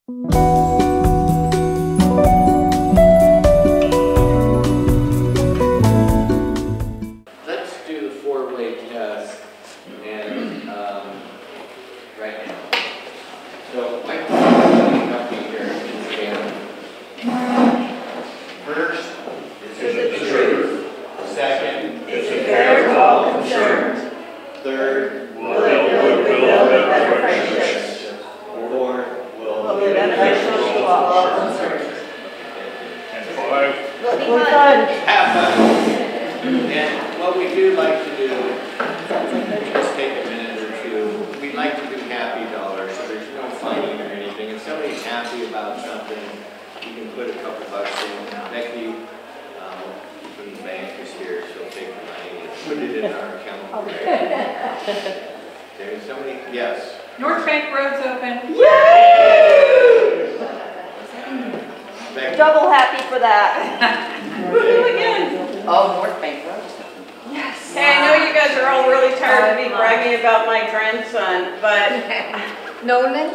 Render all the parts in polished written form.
Let's do the four-way test and right now. So my company here is first, is the truth. Second, it's a fair call concerned. Third, will build better friendships. Fourth, will be beneficial to all concerned. And five, will be fun. have fun. And what we do like to do, just take a minute or two, we like to do happy dollars, so there's no fighting or anything. If somebody's happy about something, you can put a couple bucks in. Becky from the bank is here, she'll take the money and put it in our account. There's somebody, yes. North Bank Road's open. Yay! Becky. Double happy for that. Woohoo again. Oh, North Bank Road. Yes. Hey, I know you guys are all really tired of me bragging about my grandson, but Nolan?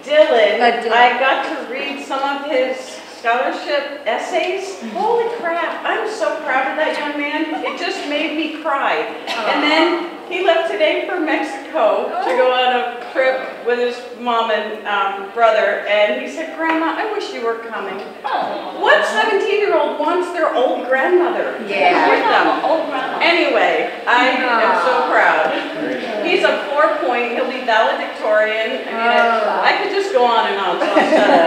Dylan, Dylan. I got to read some of his scholarship essays. Holy crap, I'm so proud of that young man. It just made me cry. And then he left today for Mexico to go on a trip with his mom and brother, and he said, Grandma, I wish you were coming. What 17-year-old wants their old grandmother Yeah. with them? Old grandma. Anyway, I am so proud. He's a 4-point, he'll be valedictorian. I mean, I could just go on and on, so I'll shut up.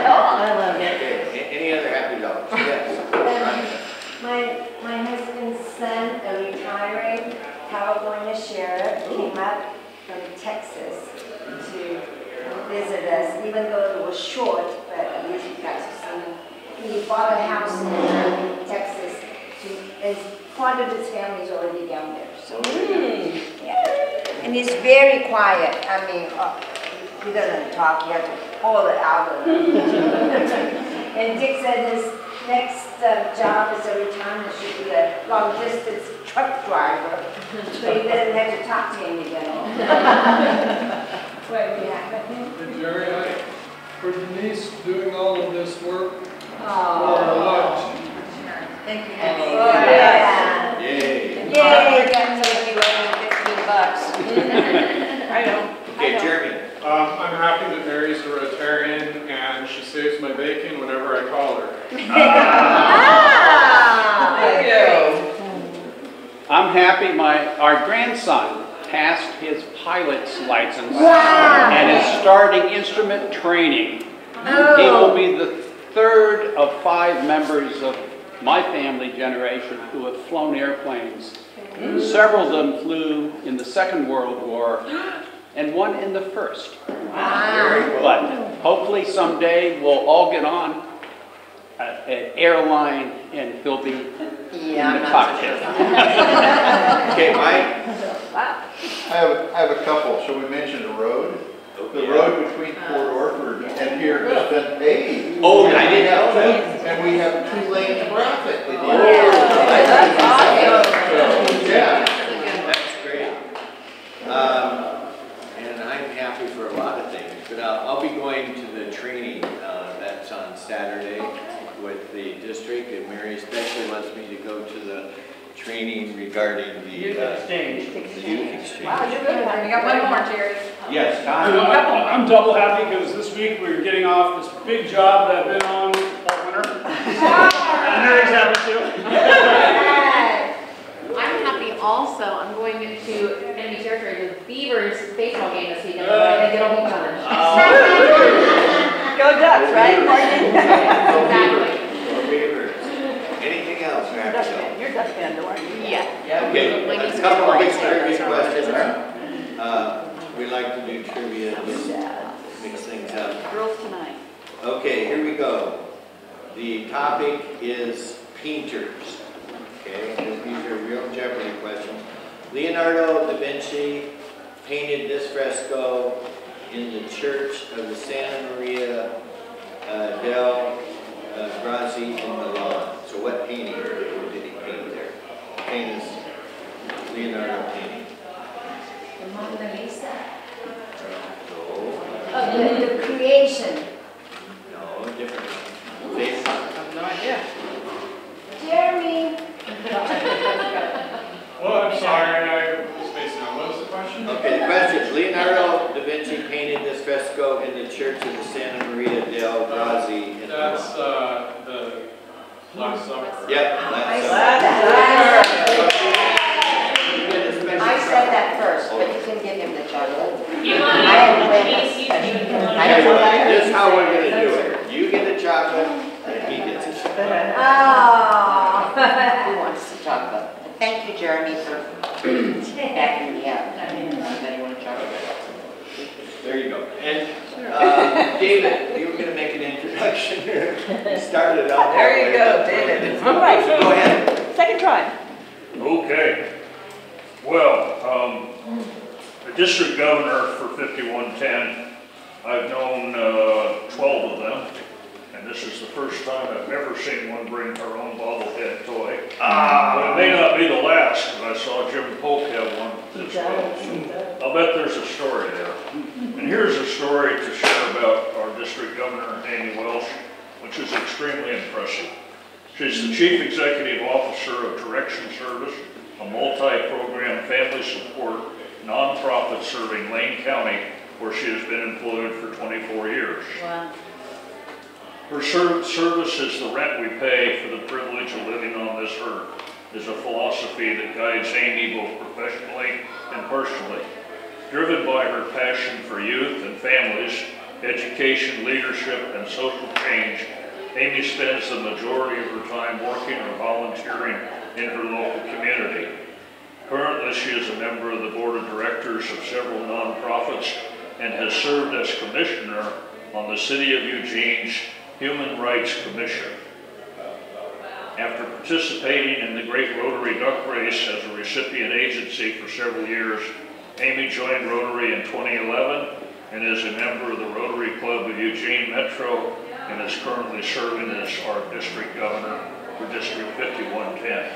I love it. Okay, any other happy dollars? Yes. My husband's son, a retiring California sheriff, came up from Texas to visit us, even though it was short, but at least we got to see him. He bought a house in Texas, as part of his family's already down there. So, yeah. And he's very quiet. I mean, he doesn't talk, you have to pull it out of him. And Dick said his next job as a retirement should be a long-distance truck driver, so he doesn't have to talk to anybody. What, yeah. Hey, Jerry, for Denise doing all of this work for lunch. Thank you. Yeah. Yay. Yay, I got somebody $15. I know. Okay, Jeremy. I'm happy that Mary's a Rotarian and she saves my bacon whenever I call her. Thank you. I'm happy our grandson passed his pilot's license and is starting instrument training. He will be the third of 5 members of my family generation who have flown airplanes. Several of them flew in the Second World War and one in the First. Very But hopefully someday we'll all get on an airline and he'll be in the cockpit. Okay, Mike. Wow. I have a couple. So we mentioned a road. The road between Port Orford and here has been paved. Oh, I didn't know that. And we have 2-lane traffic. That's awesome. Yeah. That's great. And I'm happy for a lot of things, but I'll be going to the training that's on Saturday with the district, and Mary especially wants me to go to the training regarding the youth exchange. Wow, you're good. You got one more, Jerry. Yes, Don. I'm double happy because this week we're getting off this big job that I've been on all winter. And Mary's happy too. I'm happy also. I'm going to enemy territory to the Beavers baseball game this weekend. I get a home run. Go Ducks, right, Morgan? Exactly. Anything else? You're Duck fan, aren't you? Yeah. Okay, My niece a couple of is big a trivia boy. questions. We like to do trivia, just mix things up. Girls tonight. Okay, here we go. The topic is painters. Okay, these are real Jeopardy questions. Leonardo da Vinci painted this fresco in the church of the Santa Maria del Grazie in Milan. So what painting did he paint there? Famous Leonardo painting. The Mona Lisa. No. The Congregation. No, different. Faith. I have no idea. Jeremy. Well, I'm sorry, I was spacing out. What was the question? Okay, the question is, Leonardo da Vinci painted this fresco in the church of the Santa Maria del Grazi in That's Rome. the Last Supper. Yep, I last said that. I said that first, but you can give him the chocolate. You want I am with to, I don't know what This is how we're gonna do it. You get the chocolate, and he gets the chocolate. Oh. Who wants the chocolate? Thank you, Jeremy, for backing me up. Anybody want a chocolate? There you go. And, David, you were gonna make an introduction here. You started out. There you go, David. All right, so go ahead. Second try. Okay. Well, the district governor for 5110, I've known 12 of them, and this is the first time I've ever seen one bring her own bobblehead toy. But it may not be the last, because I saw Jim Polk have one as well. I'll bet there's a story there. And here's a story to share about our district governor, Aimee Walsh, which is extremely impressive. She's the Chief Executive Officer of Direction Service, a multi-program family support nonprofit serving Lane County, where she has been employed for 24 years. Wow. Her service is the rent we pay for the privilege of living on this earth, is a philosophy that guides Aimee both professionally and personally. Driven by her passion for youth and families, education, leadership, and social change, Aimee spends the majority of her time working or volunteering in her local community. Currently, she is a member of the board of directors of several nonprofits and has served as commissioner on the City of Eugene's Human Rights Commission. After participating in the Great Rotary Duck Race as a recipient agency for several years, Aimee joined Rotary in 2011 and is a member of the Rotary Club of Eugene Metro and is currently serving as our district governor for District 5110.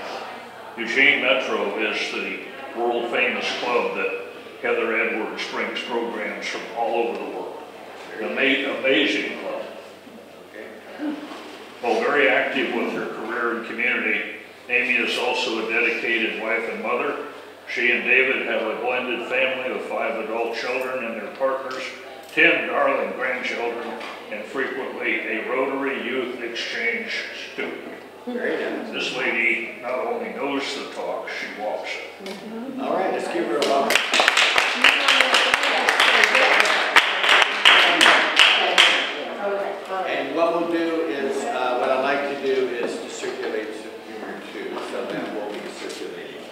Eugene Metro is the world-famous club that Heather Edwards brings programs from all over the world. An amazing club. While very active with her career and community, Aimee is also a dedicated wife and mother. She and David have a blended family of 5 adult children and their partners, 10 darling grandchildren, and frequently a Rotary Youth Exchange student. Very nice. This lady not only knows the talk, she walks it. All right, let's give her a welcome. And what we'll do is, what I'd like to do is to circulate some humor too, so that will be circulating.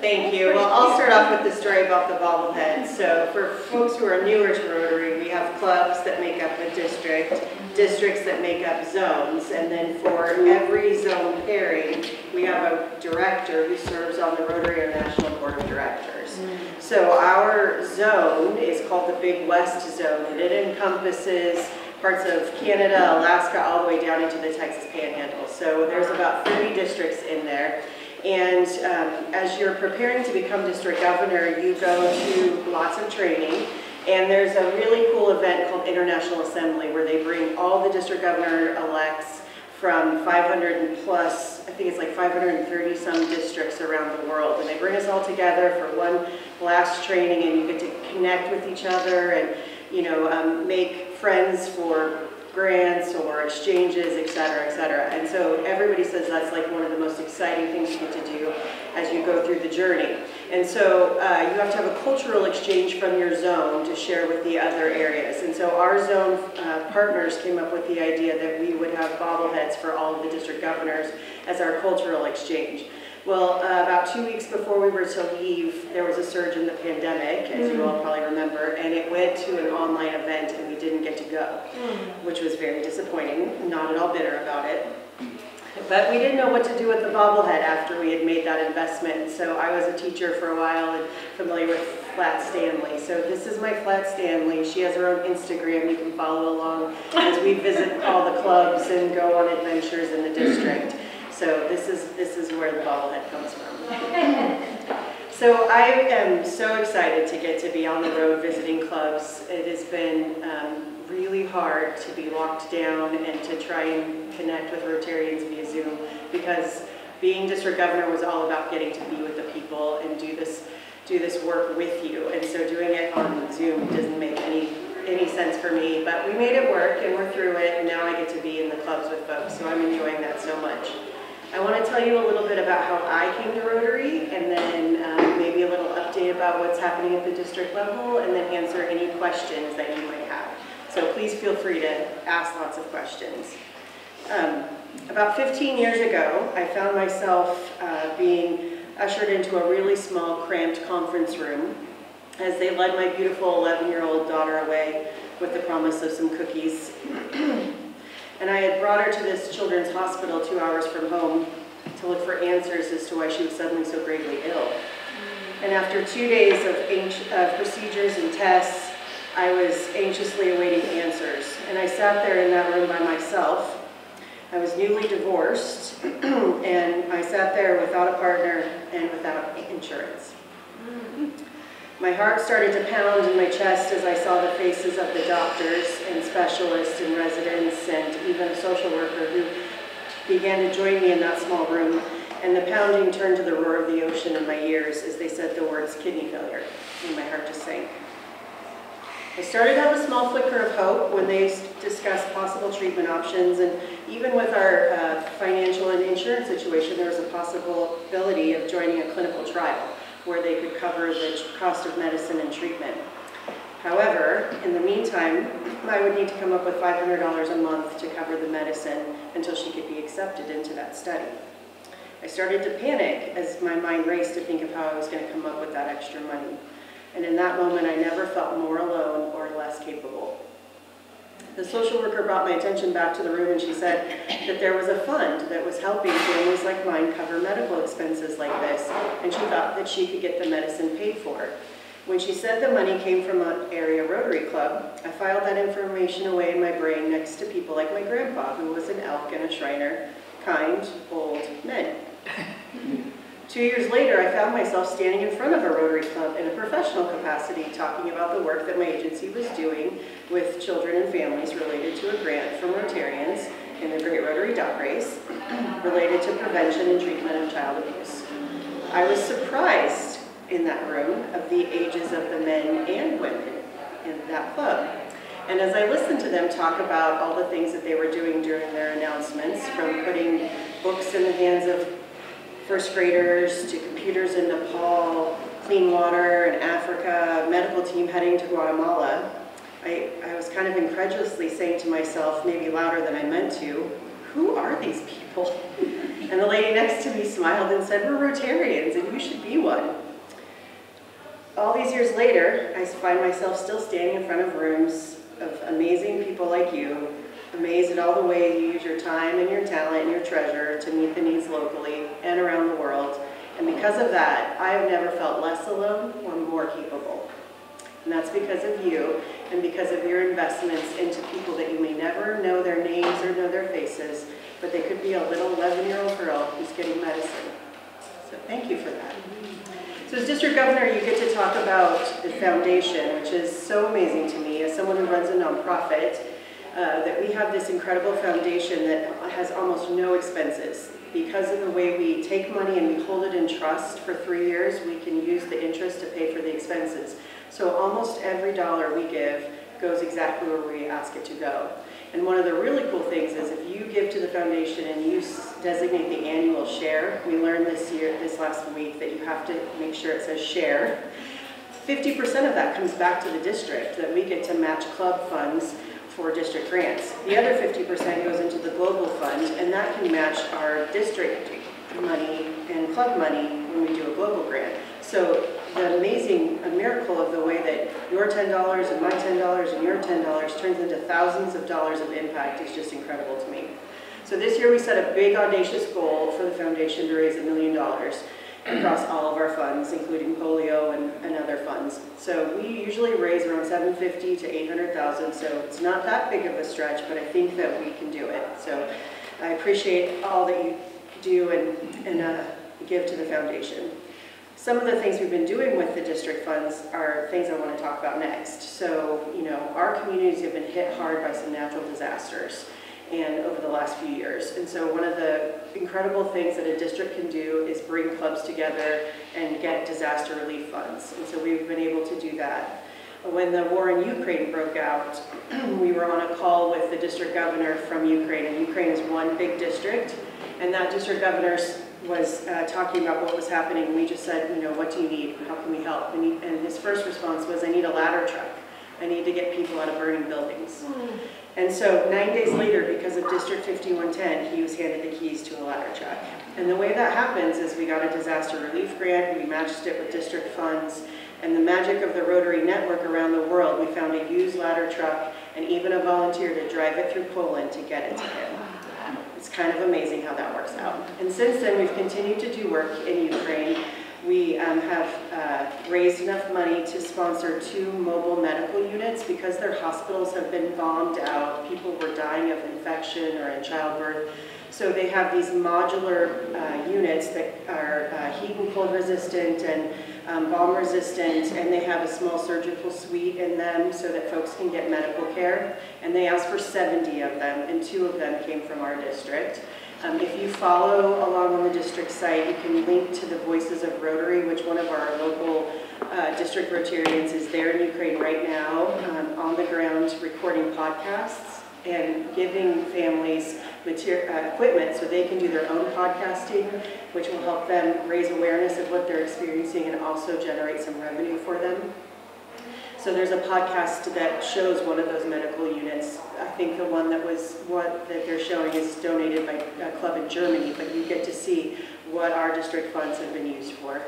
Thank you. Well, I'll start off with the story about the bobblehead. So for folks who are newer to Rotary, we have clubs that make up a district, districts that make up zones, and then for every zone pairing, we have a director who serves on the Rotary International Board of Directors. So our zone is called the Big West Zone, and it encompasses parts of Canada, Alaska, all the way down into the Texas Panhandle. So there's about 30 districts in there. And as you're preparing to become district governor, you go to lots of training. And there's a really cool event called International Assembly where they bring all the district governor-elects from 500 and plus, I think it's like 530 some districts around the world. And they bring us all together for one last training, and you get to connect with each other and, you know, make friends for grants or exchanges, et cetera, et cetera. And so everybody says that's like one of the most exciting things you get to do as you go through the journey. And so you have to have a cultural exchange from your zone to share with the other areas. And so our zone partners came up with the idea that we would have bobbleheads for all of the district governors as our cultural exchange. Well, about 2 weeks before we were to leave, there was a surge in the pandemic, as you all probably remember, and it went to an online event and we didn't get to go, which was very disappointing, not at all bitter about it. But we didn't know what to do with the bobblehead after we had made that investment. So I was a teacher for a while and familiar with Flat Stanley. So this is my Flat Stanley. She has her own Instagram. You can follow along as we visit all the clubs and go on adventures in the district. So this is where the bobblehead comes from. So I am so excited to get to be on the road visiting clubs. It has been really hard to be locked down and to try and connect with Rotarians via Zoom, because being district governor was all about getting to be with the people and do this work with you. And so doing it on Zoom doesn't make any sense for me, but we made it work and we're through it, and now I get to be in the clubs with folks, so I'm enjoying that so much. I want to tell you a little bit about how I came to Rotary, and then maybe a little update about what's happening at the district level, and then answer any questions that you might have. So please feel free to ask lots of questions. About 15 years ago, I found myself being ushered into a really small, cramped conference room as they led my beautiful 11-year-old daughter away with the promise of some cookies. And I had brought her to this children's hospital 2 hours from home to look for answers as to why she was suddenly so gravely ill. And after 2 days of procedures and tests, I was anxiously awaiting answers. And I sat there in that room by myself. I was newly divorced, and I sat there without a partner and without insurance. My heart started to pound in my chest as I saw the faces of the doctors and specialists and residents and even a social worker who began to join me in that small room, and the pounding turned to the roar of the ocean in my ears as they said the words kidney failure, and my heart just sank. I started to have a small flicker of hope when they discussed possible treatment options, and even with our financial and insurance situation, there was a possibility of joining a clinical trial where they could cover the cost of medicine and treatment. However, in the meantime, I would need to come up with $500 a month to cover the medicine until she could be accepted into that study. I started to panic as my mind raced to think of how I was going to come up with that extra money. And in that moment, I never felt more alone or less capable. The social worker brought my attention back to the room, and she said that there was a fund that was helping families like mine cover medical expenses like this, and she thought that she could get the medicine paid for. When she said the money came from an area Rotary Club, I filed that information away in my brain next to people like my grandpa, who was an elk and a Shriner, kind, old men. 2 years later, I found myself standing in front of a Rotary Club in a professional capacity, talking about the work that my agency was doing with children and families related to a grant from Rotarians in the Great Rotary Duck Race related to prevention and treatment of child abuse. I was surprised in that room of the ages of the men and women in that club. And as I listened to them talk about all the things that they were doing during their announcements, from putting books in the hands of first graders to computers in Nepal, clean water in Africa, medical team heading to Guatemala, I was kind of incredulously saying to myself, maybe louder than I meant to, who are these people? And the lady next to me smiled and said, we're Rotarians and you should be one. All these years later, I find myself still standing in front of rooms of amazing people like you, amazed at all the ways you use your time and your talent and your treasure to meet the needs locally and around the world. And because of that, I have never felt less alone or more capable. And that's because of you and because of your investments into people that you may never know their names or know their faces, but they could be a little 11-year-old girl who's getting medicine. So thank you for that. So as district governor, you get to talk about the foundation, which is so amazing to me as someone who runs a nonprofit, that we have this incredible foundation that has almost no expenses. Because of the way we take money and we hold it in trust for 3 years, we can use the interest to pay for the expenses. So almost every dollar we give goes exactly where we ask it to go. And one of the really cool things is if you give to the foundation and you designate the annual share, we learned this last week that you have to make sure it says share. 50% of that comes back to the district, that we get to match club funds for district grants. The other 50% goes into the global fund, and that can match our district money and club money when we do a global grant. So the amazing miracle of the way that your $10 and my $10 and your $10 turns into thousands of dollars of impact is just incredible to me. So this year we set a big audacious goal for the foundation to raise $1 million across all of our funds, including polio and other funds. So we usually raise around $750,000 to $800,000, so it's not that big of a stretch, but I think that we can do it. So I appreciate all that you do and give to the foundation. Some of the things we've been doing with the district funds are things I want to talk about next. So, you know, our communities have been hit hard by some natural disasters and over the last few years. And so one of the incredible things that a district can do is bring clubs together and get disaster relief funds. And so we've been able to do that. When the war in Ukraine broke out, we were on a call with the district governor from Ukraine, and Ukraine is one big district, and that district governor was talking about what was happening. We just said, you know, what do you need? How can we help? And his first response was, I need a ladder truck. I need to get people out of burning buildings. And so 9 days later, because of District 5110, he was handed the keys to a ladder truck. And the way that happens is we got a disaster relief grant, we matched it with district funds, and the magic of the Rotary network around the world, we found a used ladder truck and even a volunteer to drive it through Poland to get it to him. It's kind of amazing how that works out. And since then, we've continued to do work in Ukraine. We have raised enough money to sponsor 2 mobile medical units because their hospitals have been bombed out. People were dying of infection or in childbirth. So they have these modular units that are heat and cold resistant and bomb resistant, and they have a small surgical suite in them so that folks can get medical care. And they asked for 70 of them, and 2 of them came from our district. If you follow along on the district site, you can link to the Voices of Rotary, which one of our local district Rotarians is there in Ukraine right now, on the ground recording podcasts and giving families equipment so they can do their own podcasting, which will help them raise awareness of what they're experiencing and also generate some revenue for them. So there's a podcast that shows one of those medical units. I think the one that they're showing is donated by a club in Germany, but you get to see what our district funds have been used for.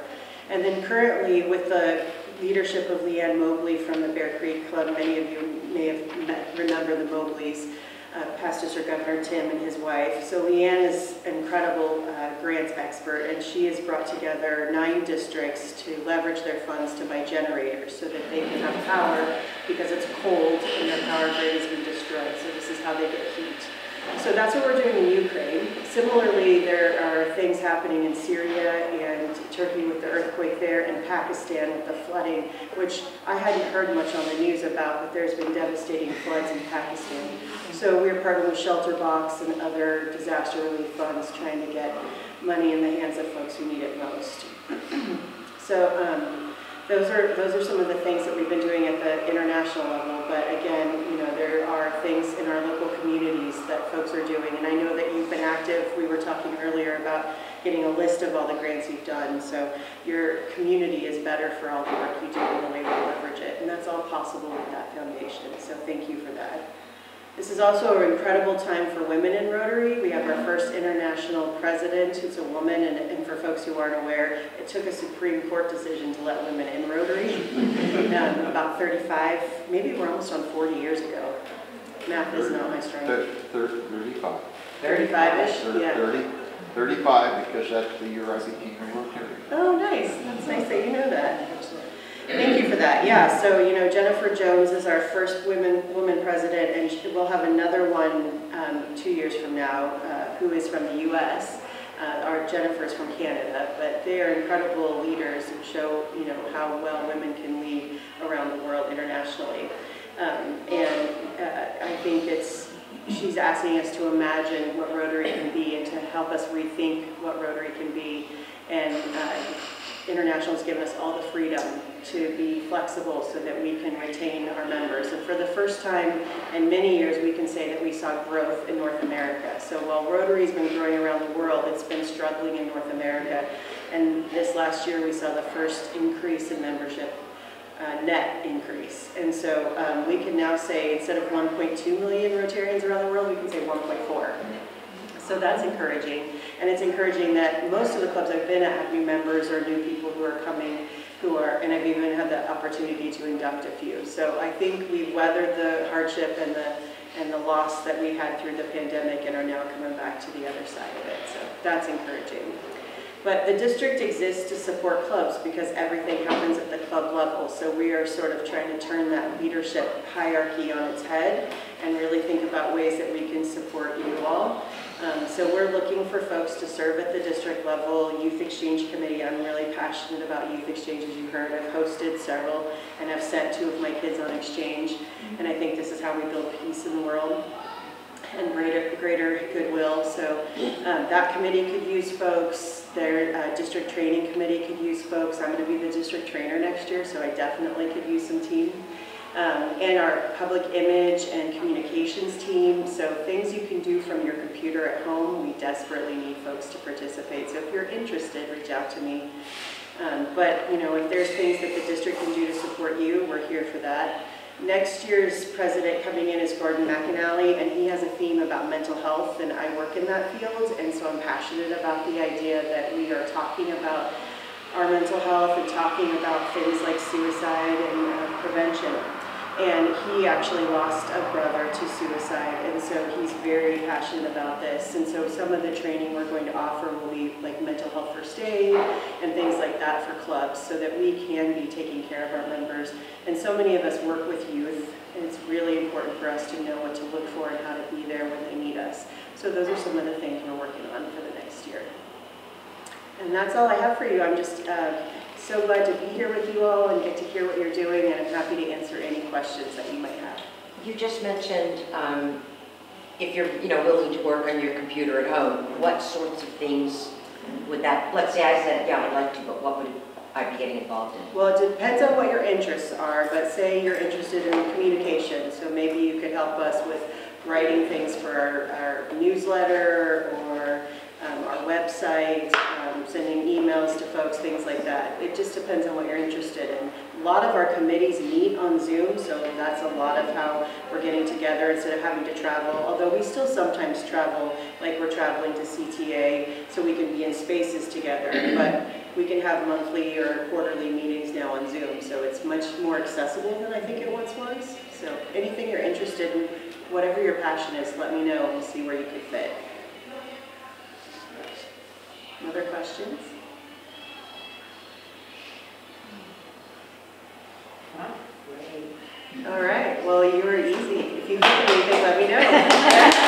And then currently, with the leadership of Leanne Mobley from the Bear Creek Club, many of you may have remember the Mobleys, past District Governor Tim and his wife. So Leanne is an incredible grants expert, and she has brought together 9 districts to leverage their funds to buy generators so that they can have power because it's cold and their power grid has been destroyed. So this is how they get heat. So that's what we're doing in Ukraine. Similarly, there are things happening in Syria and Turkey with the earthquake there, and Pakistan with the flooding, which I hadn't heard much on the news about, but there's been devastating floods in Pakistan. So we're partnering with Shelter Box and other disaster relief funds trying to get money in the hands of folks who need it most. So those are some of the things that we've been doing at the international level, but again, you know, there are things in our local communities that folks are doing, and I know that you've been active. We were talking earlier about getting a list of all the grants you've done, so your community is better for all the work you do and the way we leverage it, and that's all possible with that foundation, so thank you for that. This is also an incredible time for women in Rotary. We have our first international president who's a woman, and for folks who aren't aware, it took a Supreme Court decision to let women in Rotary about 35, maybe we're almost on 40 years ago. Math is not my strength. 35. 35-ish? Yeah. 35, because that's the year I became a Rotary. Oh, nice. That's nice that you know that. Thank you for that. Yeah, so, you know, Jennifer Jones is our first woman president, and we'll have another one 2 years from now who is from the U.S. Our Jennifer is from Canada, but they are incredible leaders who show, you know, how well women can lead around the world internationally. I think she's asking us to imagine what Rotary can be and to help us rethink what Rotary can be. And International has given us all the freedom to be flexible so that we can retain our members. And for the first time in many years, we can say that we saw growth in North America. So while Rotary's been growing around the world, it's been struggling in North America. And this last year, we saw the first increase in membership, net increase. And so we can now say, instead of 1.2 million Rotarians around the world, we can say 1.4. So that's encouraging. And it's encouraging that most of the clubs I've been at have new members or new people who are coming, and I've even had the opportunity to induct a few. So I think we've weathered the hardship and the loss that we had through the pandemic and are now coming back to the other side of it. So that's encouraging. But the district exists to support clubs because everything happens at the club level. So we are sort of trying to turn that leadership hierarchy on its head and really think about ways that we can support you all. So we're looking for folks to serve at the district level. Youth Exchange Committee, I'm really passionate about youth exchange, as you heard. I've hosted several and I've sent 2 of my kids on exchange. And I think this is how we build peace in the world and greater goodwill. So that committee could use folks. Their district training committee could use folks. I'm going to be the district trainer next year, so I definitely could use some team. And our public image and communications team. So things you can do from your computer at home, we desperately need folks to participate. So if you're interested, reach out to me. But you know, if there's things that the district can do to support you, we're here for that. Next year's president coming in is Gordon McAnally, and he has a theme about mental health, and I work in that field, and so I'm passionate about the idea that we are talking about our mental health and talking about things like suicide and prevention. And he actually lost a brother to suicide, and so he's very passionate about this. And so some of the training we're going to offer will be like mental health first aid and things like that for clubs, so that we can be taking care of our members. And so many of us work with youth, and it's really important for us to know what to look for and how to be there when they need us. So those are some of the things we're working on for the next year. And that's all I have for you. I'm just so glad to be here with you all and get to hear what you're doing, and I'm happy to answer any questions that you might have. You just mentioned if you're willing to work on your computer at home, what sorts of things would that, let's say I said, yeah, I'd like to, but what would I be getting involved in? Well, it depends on what your interests are, but say you're interested in communication, so maybe you could help us with writing things for our newsletter or our website, sending emails to folks, things like that. It just depends on what you're interested in. A lot of our committees meet on Zoom, so that's a lot of how we're getting together instead of having to travel, although we still sometimes travel, like we're traveling to CTA, so we can be in spaces together, but we can have monthly or quarterly meetings now on Zoom, so it's much more accessible than I think it once was. So anything you're interested in, whatever your passion is, let me know and we'll see where you could fit. Other questions? All right, well, you were easy. If you have anything, let me know.